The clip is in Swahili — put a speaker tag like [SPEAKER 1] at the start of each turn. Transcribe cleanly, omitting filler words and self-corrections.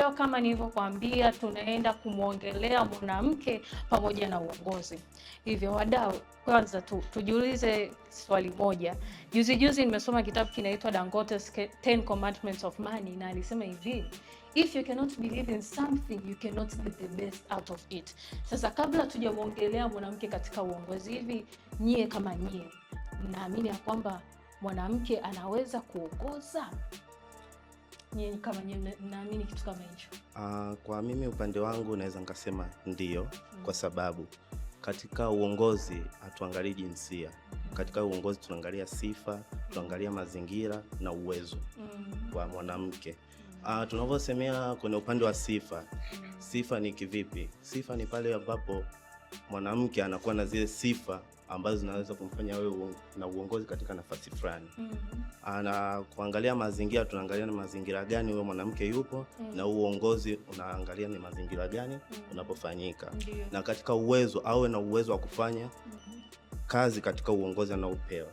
[SPEAKER 1] leo kama nilivyokuambia, tunaenda kumwongelea mwanamke pamoja na uongozi. Hivyo wadau, kwanza tujiulize swali moja. Juzi nimesoma kitabu kinaitwa Dangote's 10 Commandments of Money, na alisema hivi: if you cannot believe in something, you cannot get the best out of it. Sasa kabla tujamwongelea mwanamke katika uongozi, hivi nyie kama nyie naamini ya kwamba mwanamke anaweza kuongoza? Nyie kama nyie naamini kitu kama hicho?
[SPEAKER 2] Kwa mimi upande wangu naweza nikasema ndio, kwa sababu katika uongozi hatuangalii jinsia. Katika uongozi tunaangalia sifa, tunaangalia mazingira na uwezo wa mwanamke. Tunavyosemea kwenye upande wa sifa, sifa ni kivipi? Sifa ni pale ambapo mwanamke anakuwa na zile sifa ambazo zinaweza kumfanya wewe na uongozi katika nafasi fulani. Na kuangalia mazingira, tunaangalia ni mazingira gani wewe mwanamke yupo, na uongozi unaangalia ni mazingira gani unapofanyika. Na katika uwezo, awe na uwezo wa kufanya kazi katika uongozi anaopewa.